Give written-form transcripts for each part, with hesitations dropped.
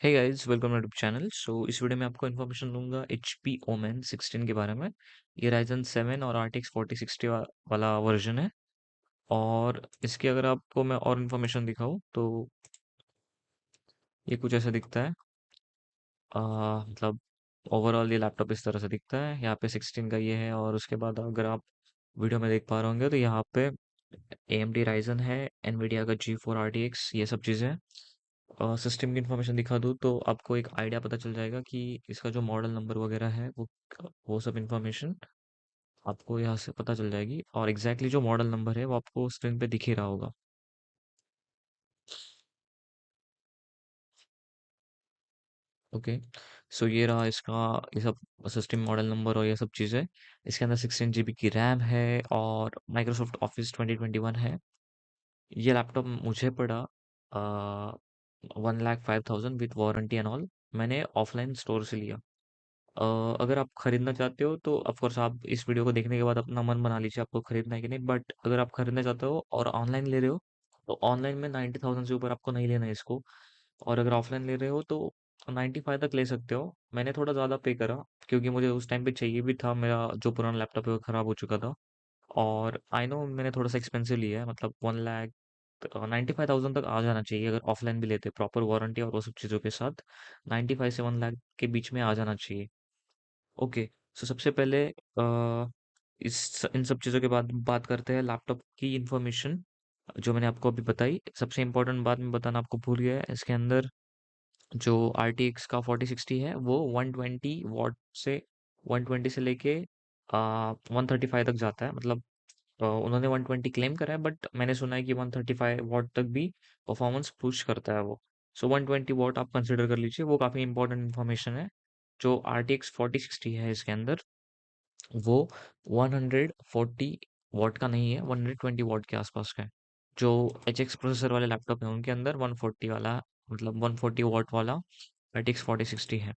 Hey guys, welcome to YouTube channel. इस video में आपको इन्फॉर्मेशन दूंगा HP ओमेन 16 के बारे में। ये राइजन 7 और RTX 4060 वाला वर्जन है। और इसकी अगर आपको मैं और इन्फॉर्मेशन दिखाऊं तो ये कुछ ऐसा दिखता है। मतलब ओवरऑल ये लैपटॉप इस तरह से दिखता है। यहाँ पे 16 का ये है, और उसके बाद अगर आप वीडियो में देख पा रहे होंगे तो यहाँ पे AMD राइजन है, NVIDIA का G4 RTX, ये सब चीज़ें हैं। सिस्टम की इन्फॉर्मेशन दिखा दूँ तो आपको एक आइडिया पता चल जाएगा कि इसका जो मॉडल नंबर वगैरह है वो सब इन्फॉर्मेशन आपको यहाँ से पता चल जाएगी, और एग्जैक्टली जो मॉडल नंबर है वो आपको स्क्रीन पे दिख ही रहा होगा। ओके। ये रहा इसका, ये सब सिस्टम मॉडल नंबर और ये सब चीज़ें। इसके अंदर 16 GB की रैम है और माइक्रोसॉफ्ट ऑफिस 2021 है। ये लैपटॉप मुझे पड़ा 1,05,000 विथ वारंटी एंड ऑल। मैंने ऑफलाइन स्टोर से लिया। अगर आप खरीदना चाहते हो तो ऑफ कोर्स आप इस वीडियो को देखने के बाद अपना मन बना लीजिए आपको खरीदना है कि नहीं। बट अगर आप खरीदना चाहते हो और ऑनलाइन ले रहे हो तो ऑनलाइन में 90,000 से ऊपर आपको नहीं लेना है इसको। और अगर ऑफलाइन ले रहे हो तो 95 तक ले सकते हो। मैंने थोड़ा ज़्यादा पे करा क्योंकि मुझे उस टाइम पे चाहिए भी था। मेरा जो पुराना लैपटॉप है वो ख़राब हो चुका था। और आई नो मैंने थोड़ा सा एक्सपेंसिव लिया है, मतलब 1 लाख 95,000 तक आ जाना चाहिए अगर ऑफलाइन भी लेते, प्रॉपर वारंटी और वो सब चीज़ों के साथ। 95 से 1 लाख के बीच में आ जाना चाहिए। ओके। सबसे पहले इस इन सब चीज़ों के बाद बात करते हैं लैपटॉप की इंफॉर्मेशन जो मैंने आपको अभी बताई। सबसे इम्पोर्टेंट बात मैं बताना आपको भूल गया है, इसके अंदर जो RTX का 4060 है वो 120 से लेके 135 तक जाता है। मतलब उन्होंने 120 क्लेम करा है, बट मैंने सुना है कि 135 वॉट तक भी परफॉर्मेंस पुश करता है वो। 120 वॉट आप कंसिडर कर लीजिए, वो काफ़ी इंपॉर्टेंट इन्फॉर्मेशन है। जो RTX 4060 है इसके अंदर वो 140 वॉट का नहीं है, 120 वॉट के आसपास का है। जो HX प्रोसेसर वाले लैपटॉप है उनके अंदर 140 वाला, मतलब 140 वॉट वाला RTX 4060 है।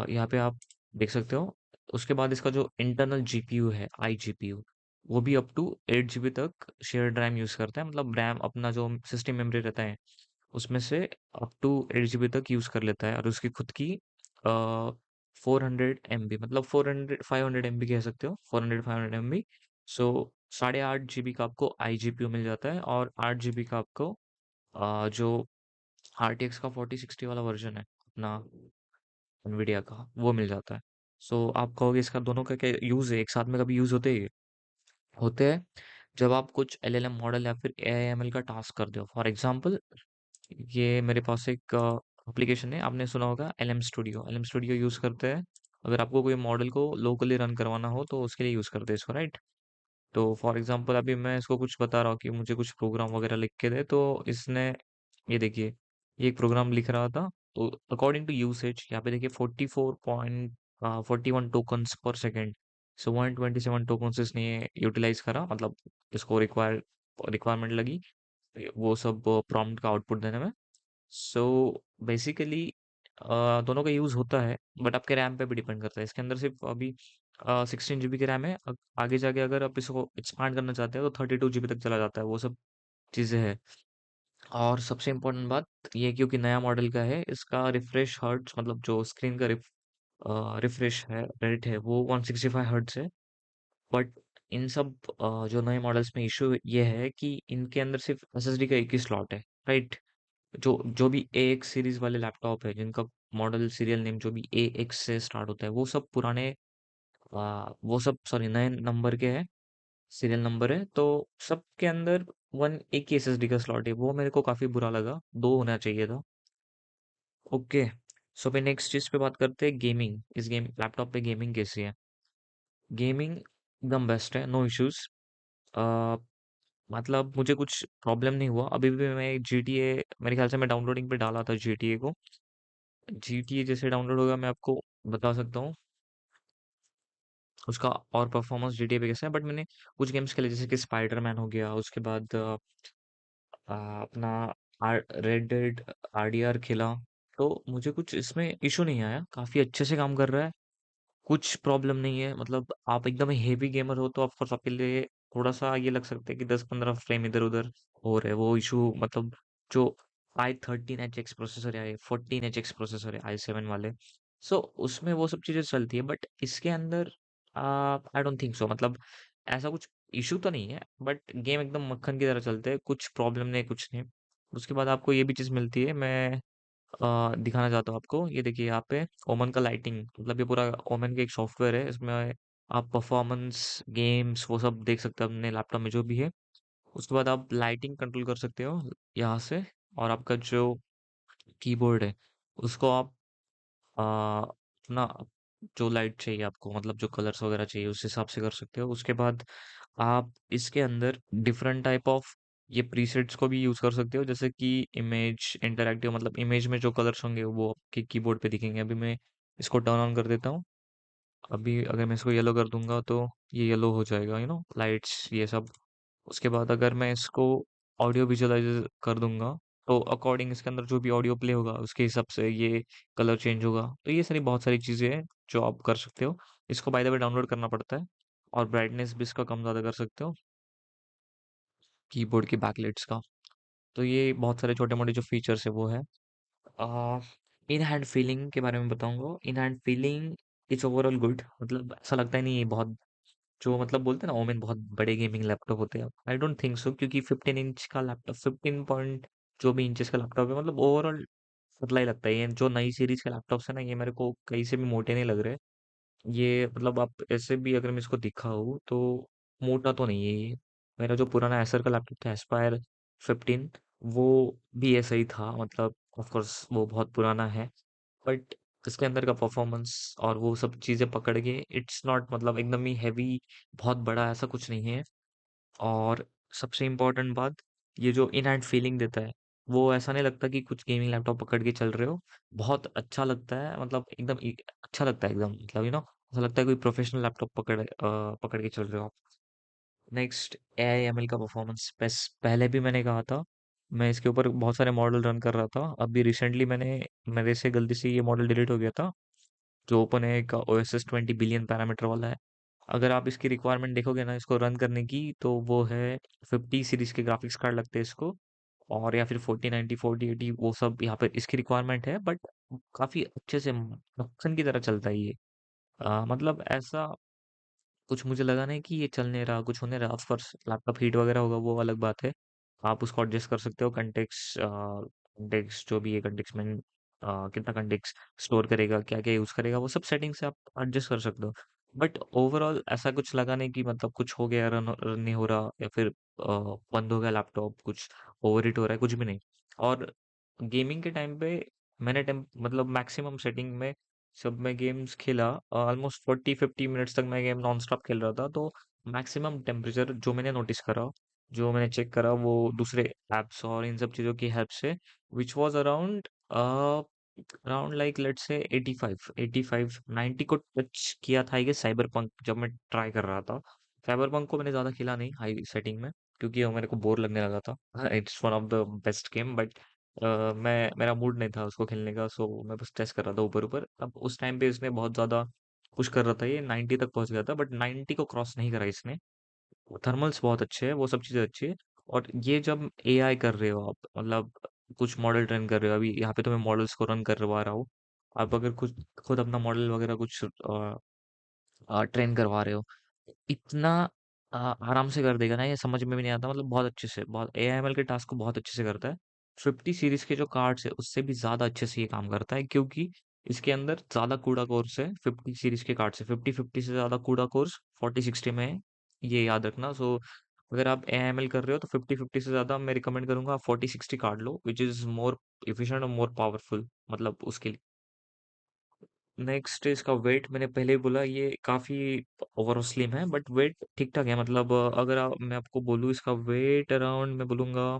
यहाँ पे आप देख सकते हो। उसके बाद इसका जो इंटरनल GPU है, iGPU, वो भी अप टू 8 GB तक शेयर्ड रैम यूज़ करता है। मतलब रैम अपना जो सिस्टम मेमोरी रहता है उसमें से अप टू 8 GB तक यूज़ कर लेता है। और उसकी खुद की 400 MB, मतलब 500 MB कह सकते हो, 400 500 MB। सो 8.5 GB का आपको iGPU मिल जाता है, और 8 GB का आपको जो RTX का 4060 वाला वर्जन है अपना NVIDIA का, वो मिल जाता है। आप कहोगे इसका दोनों का क्या यूज़ है, एक साथ में कभी यूज़ होते हैं? होते हैं जब आप कुछ LLM मॉडल या फिर AI/ML का टास्क करते हो। फॉर एग्जांपल, ये मेरे पास एक एप्लीकेशन है, आपने सुना होगा LM स्टूडियो यूज़ करते हैं। अगर आपको कोई मॉडल को लोकली रन करवाना हो तो उसके लिए यूज़ करते हैं इसको, राइट? तो फॉर एग्जांपल अभी मैं इसको कुछ बता रहा हूँ कि मुझे कुछ प्रोग्राम वगैरह लिख के दे, तो इसने, ये देखिए, ये एक प्रोग्राम लिख रहा था। तो अकॉर्डिंग टू यूसेज यहाँ पे देखिए 44.41 टोकन्स पर सेकेंड। 127 टोकन्स इसने यूटिलाइज करा, मतलब इसको रिक्वायरमेंट लगी वो सब प्रॉम्प्ट का आउटपुट देने में। सो बेसिकली दोनों का यूज़ होता है, बट आपके रैम पे भी डिपेंड करता है। इसके अंदर सिर्फ अभी 16 GB की रैम है। आगे जाके अगर आप इसको एक्सपांड करना चाहते हैं तो 32 GB तक चला जाता है, वो सब चीज़ें हैं। और सबसे इम्पोर्टेंट बात ये है, क्योंकि नया मॉडल का है, इसका रिफ्रेश हर्ट्स, मतलब जो स्क्रीन का रिफ्रेश है रेट है वो 165 हर्ट्स है। बट इन सब जो नए मॉडल्स में इशू ये है कि इनके अंदर सिर्फ SSD का एक ही स्लॉट है, राइट? जो जो भी AX सीरीज वाले लैपटॉप है जिनका मॉडल सीरियल नेम जो भी AX से स्टार्ट होता है, वो सब पुराने, वो सब सॉरी नए नंबर के हैं, सीरियल नंबर है। तो सबके अंदर वन एक ही SSD का स्लॉट है, वो मेरे को काफी बुरा लगा, दो होना चाहिए था। ओके। फिर नेक्स्ट चीज पे बात करते हैं, गेमिंग। इस गेम लैपटॉप पे गेमिंग कैसी है? गेमिंग एकदम बेस्ट है, नो इश्यूज। मतलब मुझे कुछ प्रॉब्लम नहीं हुआ। अभी भी मैं GTA, मेरे ख्याल से मैं डाउनलोडिंग पे डाला था GTA को। GTA जैसे डाउनलोड होगा मैं आपको बता सकता हूँ उसका और परफॉर्मेंस GTA पे कैसा है। बट मैंने कुछ गेम्स खेले जैसे कि स्पाइडरमैन हो गया, उसके बाद अपना रेड डेड RDR खेला। तो मुझे कुछ इसमें इशू नहीं आया, काफी अच्छे से काम कर रहा है, कुछ प्रॉब्लम नहीं है। मतलब आप एकदम हेवी गेमर हो तो ऑफकोर्स आपके लिए थोड़ा सा ये लग सकता है कि 10-15 फ्रेम इधर उधर हो रहे हैं, वो इशू मतलब जो i13 HX प्रोसेसर है, 14 HX प्रोसेसर है i7 वाले। सो उसमें वो सब चीज़ें चलती है, बट इसके अंदर आई डोंट थिंक सो। मतलब ऐसा कुछ इशू तो नहीं है, बट गेम एकदम मक्खन की तरह चलते हैं, कुछ प्रॉब्लम नहीं, कुछ नहीं। उसके बाद आपको ये भी चीज़ मिलती है, मैं दिखाना चाहता हूँ आपको। ये देखिए यहाँ पे ओमन का लाइटिंग, मतलब ये पूरा ओमन का एक सॉफ्टवेयर है, इसमें आप परफॉर्मेंस, गेम्स, वो सब देख सकते हो अपने लैपटॉप में जो भी है। उसके बाद आप लाइटिंग कंट्रोल कर सकते हो यहाँ से। और आपका जो कीबोर्ड है उसको आप अपना जो लाइट चाहिए आपको, मतलब जो कलर्स वगैरह चाहिए उस हिसाब से कर सकते हो। उसके बाद आप इसके अंदर डिफरेंट टाइप ऑफ ये प्रीसेट्स को भी यूज कर सकते हो, जैसे कि इमेज इंटरैक्टिव, मतलब इमेज में जो कलर्स होंगे वो आपके कीबोर्ड पे दिखेंगे। अभी मैं इसको टर्न ऑन कर देता हूँ। अभी अगर मैं इसको येलो कर दूंगा तो ये येलो हो जाएगा, लाइट्स ये सब। उसके बाद अगर मैं इसको ऑडियो विजुअलाइज कर दूंगा तो अकॉर्डिंग इसके अंदर जो भी ऑडियो प्ले होगा उसके हिसाब से ये कलर चेंज होगा। तो ये सारी बहुत सारी चीज़ें हैं जो आप कर सकते हो। इसको बाय द वे डाउनलोड करना पड़ता है। और ब्राइटनेस भी इसका कम ज़्यादा कर सकते हो कीबोर्ड की बैकलाइट्स का। तो ये बहुत सारे छोटे मोटे जो फीचर्स है वो है। इन हैंड फीलिंग के बारे में बताऊंगा। In hand feeling it's overall good, मतलब ऐसा लगता ही नहीं है बहुत, जो मतलब बोलते हैं ना ओमेन बहुत बड़े गेमिंग लैपटॉप होते हैं, आई डोंट थिंक सो। क्योंकि 15 इंच का लैपटॉप, 15 पॉइंट जो भी इंचेस का लैपटॉप है, मतलब ओवरऑल पतला ही लगता है। ये जो नई सीरीज के लैपटॉप्स है ना, ये मेरे को कहीं से भी मोटे नहीं लग रहे। ये मतलब आप ऐसे भी अगर मैं इसको दिखाऊँ तो मोटा तो नहीं है ये। मेरा जो पुराना एसर का लैपटॉप था, एस्पायर 15, वो भी ऐसा ही था। मतलब ऑफ कोर्स वो बहुत पुराना है, बट इसके अंदर का परफॉर्मेंस और वो सब चीज़ें पकड़ के इट्स नॉट, मतलब एकदम ही हैवी, बहुत बड़ा ऐसा कुछ नहीं है। और सबसे इम्पोर्टेंट बात, ये जो इन हैंड फीलिंग देता है, वो ऐसा नहीं लगता कि कुछ गेमिंग लैपटॉप पकड़ के चल रहे हो। बहुत अच्छा लगता है, मतलब एकदम अच्छा लगता है एकदम, मतलब ऐसा लगता है कोई प्रोफेशनल लैपटॉप पकड़ के चल रहे हो आप। नेक्स्ट, AI ML का परफॉर्मेंस। पहले भी मैंने कहा था, मैं इसके ऊपर बहुत सारे मॉडल रन कर रहा था। अभी रिसेंटली मेरे से गलती से ये मॉडल डिलीट हो गया था, जो ओपन है का OSS 20 बिलियन पैरामीटर वाला है। अगर आप इसकी रिक्वायरमेंट देखोगे ना इसको रन करने की, तो वो है 50 सीरीज के ग्राफिक्स कार्ड लगते हैं इसको, और या फिर 4090 4080, वो सब यहाँ पे इसकी रिक्वायरमेंट है। बट काफी अच्छे से मक्खन की तरह चलता है ये। मतलब ऐसा कुछ मुझे लगा नहीं कि ये चल नहीं रहा, कुछ होने रहा। ऑफकोर्स लैपटॉप हीट वगैरह होगा, वो अलग बात है। आप उसको एडजस्ट कर सकते हो। कंटेक्स जो भी है, कंटेक्स में कितना कंटेक्स स्टोर करेगा, क्या क्या यूज करेगा, वो सब सेटिंग से आप एडजस्ट कर सकते हो। बट ओवरऑल ऐसा कुछ लगा नहीं कि मतलब कुछ हो गया, रन नहीं हो रहा, या फिर बंद हो गया लैपटॉप, कुछ ओवर हीट हो रहा है, कुछ भी नहीं। और गेमिंग के टाइम पे मैंने मतलब मैक्सिमम सेटिंग में जब मैं गेम्स खेला, ऑलमोस्ट 40-50 मिनट्स तक मैं गेम नॉन स्टॉप खेल रहा था। तो मैक्सिमम टेम्परेचर जो मैंने नोटिस करा, जो मैंने चेक करा, वो दूसरे एप्स और इन सब चीज़ों की हेल्प से, which was around around like let's say 85 90 को टच किया था कि साइबर पंक जब मैं ट्राई कर रहा था। साइबर पंक को मैंने ज़्यादा खेला नहीं हाई सेटिंग में, क्योंकि वो मेरे को बोर लगने लगा था। It's one of the best game, but मेरा मूड नहीं था उसको खेलने का, सो मैं बस टेस्ट कर रहा था ऊपर ऊपर। अब उस टाइम पे इसने बहुत ज़्यादा पुश कर रहा था, ये 90 तक पहुंच गया था, बट 90 को क्रॉस नहीं करा इसने। थर्मल्स बहुत अच्छे हैं, वो सब चीज़ें अच्छी है। और ये जब AI कर रहे हो आप, मतलब कुछ मॉडल ट्रेन कर रहे हो, अभी यहाँ पे तो मैं मॉडल्स को रन करवा रहा हूँ। आप अगर खुद खुद अपना मॉडल वगैरह कुछ ट्रेन करवा रहे हो, इतना आराम से कर देगा ना, ये समझ में भी नहीं आता। मतलब बहुत अच्छे से, बहुत AI ML के टास्क को बहुत अच्छे से करता है। 50 सीरीज के जो कार्ड्स है उससे भी ज्यादा अच्छे से ये काम करता है, क्योंकि इसके अंदर ज्यादा कूड़ा कोर्स है 50 सीरीज के कार्ड से। 50-50 से ज्यादा कूड़ा कोर्स 4060 में है, ये याद रखना। सो अगर आप AI ML कर रहे हो तो 50-50 से ज्यादा मैं रिकमेंड करूंगा आप 4060 card low, which is more efficient और मोर पावरफुल, मतलब उसके लिए। नेक्स्ट इसका वेट, मैंने पहले ही बोला ये काफी ओवर स्लिम है, बट वेट ठीक ठाक है। मतलब अगर मैं आपको बोलूँ इसका वेट अराउंड, मैं बोलूंगा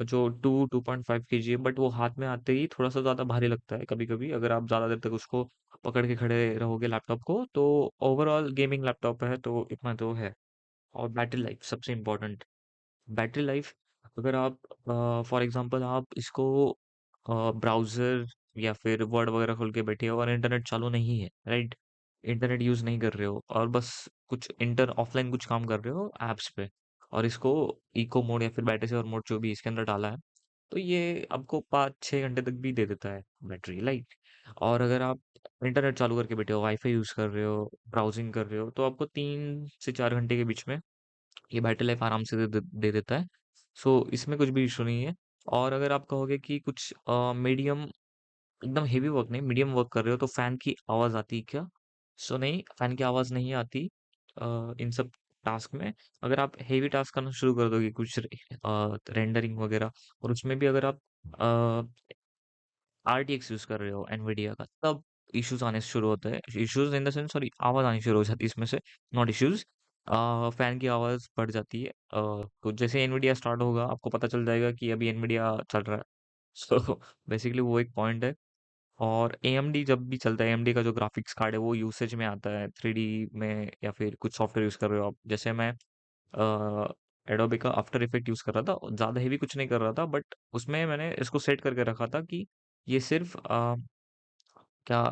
जो 2.5 kg है, बट वो हाथ में आते ही थोड़ा सा ज्यादा भारी लगता है कभी कभी, अगर आप ज्यादा देर तक उसको पकड़ के खड़े रहोगे लैपटॉप को तो। ओवरऑल गेमिंग लैपटॉप है तो इतना तो है। और बैटरी लाइफ सबसे इम्पोर्टेंट। बैटरी लाइफ, अगर आप फॉर एग्जांपल आप इसको ब्राउजर या फिर वर्ड वगैरह खोल के बैठे हो और इंटरनेट चालू नहीं है, राइट, इंटरनेट यूज नहीं कर रहे हो, और बस कुछ इंटर ऑफलाइन कुछ काम कर रहे हो एप्स पे, और इसको इको मोड या फिर बैटरी सेवर मोड जो भी इसके अंदर डाला है, तो ये आपको 5-6 घंटे तक भी दे देता है बैटरी लाइक। और अगर आप इंटरनेट चालू करके बैठे हो, वाईफाई यूज कर रहे हो, ब्राउजिंग कर रहे हो, तो आपको 3 से 4 घंटे के बीच में ये बैटरी लाइफ आराम से दे देता है। सो इसमें कुछ भी इशू नहीं है। और अगर आप कहोगे कि कुछ मीडियम, एकदम हेवी वर्क नहीं, मीडियम वर्क कर रहे हो, तो फैन की आवाज आती है क्या? सो नहीं, फैन की आवाज नहीं आती इन सब टास्क में। अगर आप हेवी टास्क करना शुरू कर दोगे, कुछ रेंडरिंग वगैरह, और उसमें भी अगर आप आरटीएक्स यूज कर रहे हो एनवीडिया का, तब इश्यूज आने शुरू होते हैं। Issues in the sense, sorry, आवाज आनी शुरू हो जाती है इसमें से, नॉट इश्यूज। फैन की आवाज बढ़ जाती है। कुछ जैसे एनवीडिया स्टार्ट होगा, आपको पता चल जाएगा कि अभी एनवीडिया चल रहा है। सो बेसिकली वो एक पॉइंट है। और एएमडी जब भी चलता है, एएमडी का जो ग्राफिक्स कार्ड है वो यूसेज में आता है 3D में, या फिर कुछ सॉफ्टवेयर यूज कर रहे हो आप, जैसे मैं एडोबे का आफ्टर इफेक्ट यूज कर रहा था, ज़्यादा हेवी कुछ नहीं कर रहा था, बट उसमें मैंने इसको सेट करके रखा था कि ये सिर्फ क्या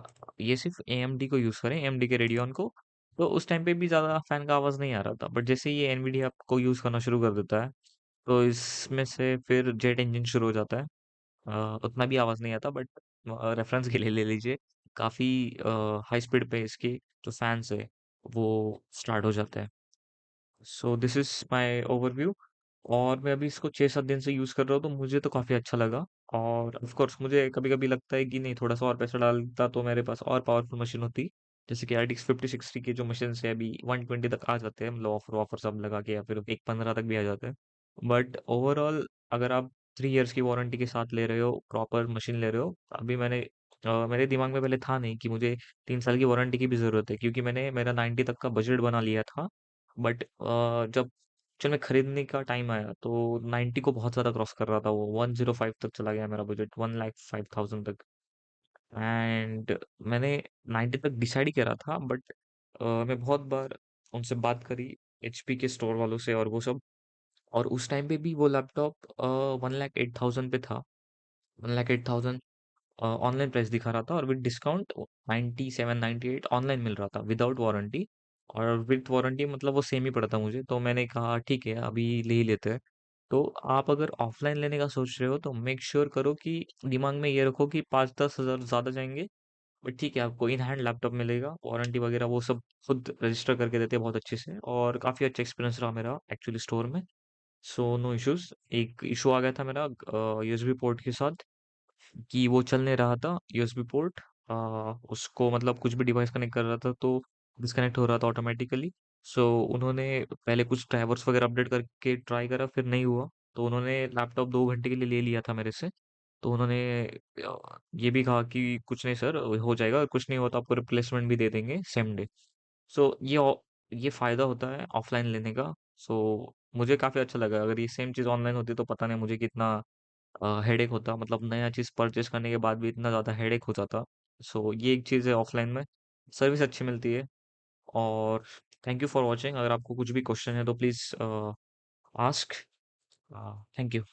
ये सिर्फ एएमडी को यूज करें, एएमडी के रेडियन को। तो उस टाइम पे भी ज़्यादा फैन का आवाज़ नहीं आ रहा था, बट जैसे ये एनवीडिया को यूज करना शुरू कर देता है, तो इसमें से फिर जेट इंजन शुरू हो जाता है। उतना भी आवाज़ नहीं आता, बट रेफरेंस के लिए ले लीजिए, काफ़ी हाई स्पीड पे इसके जो फैंस है वो स्टार्ट हो जाता है। So this is my overview. और मैं अभी इसको 6-7 दिन से यूज़ कर रहा हूँ, तो मुझे तो काफ़ी अच्छा लगा। और ऑफ कोर्स मुझे कभी कभी लगता है कि नहीं, थोड़ा सा और पैसा डालता तो मेरे पास और पावरफुल मशीन होती, जैसे कि RTX 5060 के जो मशीन है अभी 120 तक आ जाते हैं, मतलब ऑफर ऑफर सब लगा के, या फिर 115 तक भी आ जाते हैं। बट ओवरऑल अगर आप 3 इयर्स की वारंटी के साथ ले रहे हो, प्रॉपर मशीन ले रहे हो, अभी मेरे दिमाग में पहले था नहीं कि मुझे 3 साल की वारंटी की भी ज़रूरत है, क्योंकि मैंने मेरा 90 तक का बजट बना लिया था। बट जब चल मैं खरीदने का टाइम आया, तो 90 को बहुत ज़्यादा क्रॉस कर रहा था, वो 105 तक चला गया मेरा बजट, 1,05,000 तक। एंड मैंने 90 तक डिसाइड ही करा था, बट मैं बहुत बार उनसे बात करी, एचपी के स्टोर वालों से और वो सब। और उस टाइम पे भी वो लैपटॉप 1,08,000 पे था, 1,08,000 ऑनलाइन प्राइस दिखा रहा था, और विद डिस्काउंट 97-98 ऑनलाइन मिल रहा था विदाउट वारंटी। और विद वारंटी मतलब वो सेम ही पड़ा था मुझे, तो मैंने कहा ठीक है, अभी ले ही लेते हैं। तो आप अगर ऑफलाइन लेने का सोच रहे हो, तो मेक श्योर करो कि दिमाग में ये रखो कि 5-10 हज़ार ज़्यादा जाएंगे, बट ठीक है, आपको इन हैंड लैपटॉप मिलेगा, वारंटी वगैरह वो सब खुद रजिस्टर करके देते हैं बहुत अच्छे से, और काफ़ी अच्छा एक्सपीरियंस रहा मेरा एक्चुअली स्टोर में। So no issues. एक इशू आ गया था मेरा यूएसबी पोर्ट के साथ, कि वो चल नहीं रहा था यूएसबी पोर्ट। उसको मतलब कुछ भी डिवाइस कनेक्ट कर रहा था तो डिस्कनेक्ट हो रहा था ऑटोमेटिकली। सो उन्होंने पहले कुछ ड्राइवर्स वगैरह अपडेट करके ट्राई करा, फिर नहीं हुआ। तो उन्होंने लैपटॉप 2 घंटे के लिए ले लिया था मेरे से। तो उन्होंने ये भी कहा कि कुछ नहीं सर, हो जाएगा, कुछ नहीं होता, आपको रिप्लेसमेंट भी दे देंगे सेम डे। सो ये फ़ायदा होता है ऑफलाइन लेने का। सो मुझे काफ़ी अच्छा लगा। अगर ये सेम चीज़ ऑनलाइन होती तो पता नहीं मुझे कितना हेडेक होता, मतलब नया चीज़ परचेस करने के बाद भी इतना ज़्यादा हेडेक हो जाता। सो ये एक चीज़ है ऑफलाइन में, सर्विस अच्छी मिलती है। और थैंक यू फॉर वॉचिंग। अगर आपको कुछ भी क्वेश्चन है तो प्लीज़ आस्क। Thank you.